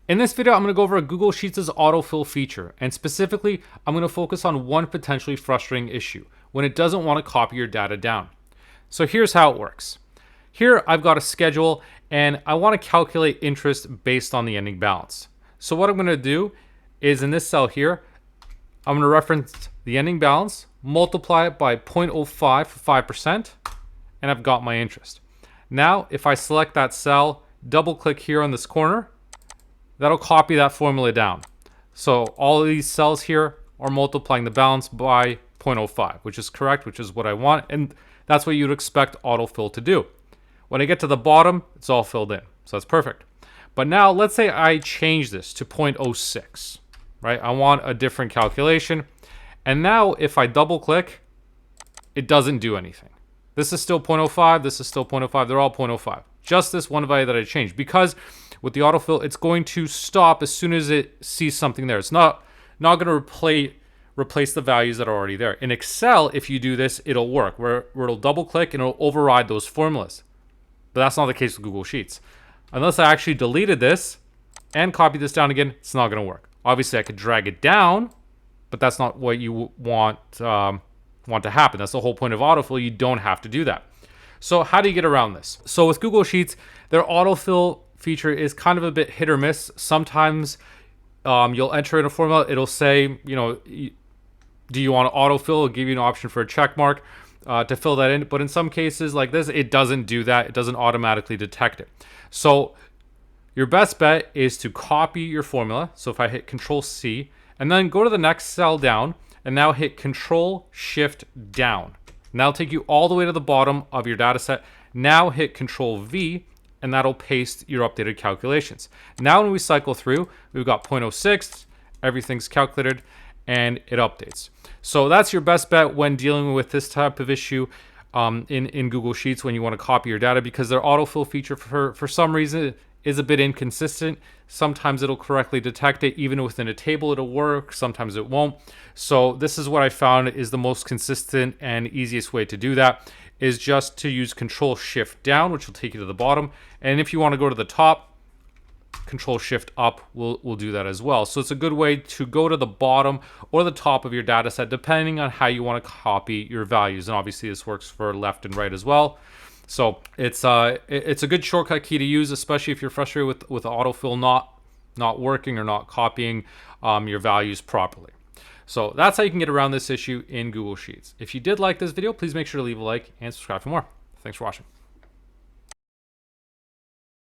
In this video, I'm going to go over Google Sheets' autofill feature, and specifically, I'm going to focus on one potentially frustrating issue, when it doesn't want to copy your data down. So here's how it works. Here, I've got a schedule, and I want to calculate interest based on the ending balance. So what I'm going to do is in this cell here, I'm going to reference the ending balance, multiply it by 0.05 for 5%, and I've got my interest. Now, if I select that cell, double click here on this corner, that'll copy that formula down. So all of these cells here are multiplying the balance by 0.05, which is correct, which is what I want. And that's what you'd expect autofill to do. When I get to the bottom, it's all filled in. So that's perfect. But now let's say I change this to 0.06, right? I want a different calculation. And now if I double click, it doesn't do anything. This is still 0.05. This is still 0.05. They're all 0.05. Just this one value that I changed, because with the autofill, it's going to stop as soon as it sees something there. It's not going to replace the values that are already there. In Excel, if you do this, it'll work, where it'll double click and it'll override those formulas. But that's not the case with Google Sheets. Unless I actually deleted this and copied this down again, it's not going to work. Obviously, I could drag it down, but that's not what you want to happen. That's the whole point of autofill. You don't have to do that. So how do you get around this? So with Google Sheets, their autofill feature is kind of a bit hit or miss. Sometimes you'll enter in a formula. It'll say, do you want to autofill? It'll give you an option for a check mark to fill that in. But in some cases like this, it doesn't do that. It doesn't automatically detect it. So your best bet is to copy your formula. So if I hit Control C and then go to the next cell down and now hit Control Shift down. And that'll take you all the way to the bottom of your data set. Now hit Control V and that'll paste your updated calculations. Now when we cycle through, we've got 0.06, everything's calculated, and it updates. So that's your best bet when dealing with this type of issue in Google Sheets when you want to copy your data, because their autofill feature for some reason is a bit inconsistent. Sometimes it'll correctly detect it. Even within a table, it'll work. Sometimes it won't. So this is what I found is the most consistent and easiest way to do that, is just to use Control Shift down, which will take you to the bottom. And if you want to go to the top, Control Shift up will do that as well. So it's a good way to go to the bottom or the top of your data set, depending on how you want to copy your values. And obviously this works for left and right as well. So it's a good shortcut key to use, especially if you're frustrated with autofill not working or not copying your values properly. So that's how you can get around this issue in Google Sheets. If you did like this video, please make sure to leave a like and subscribe for more. Thanks for watching.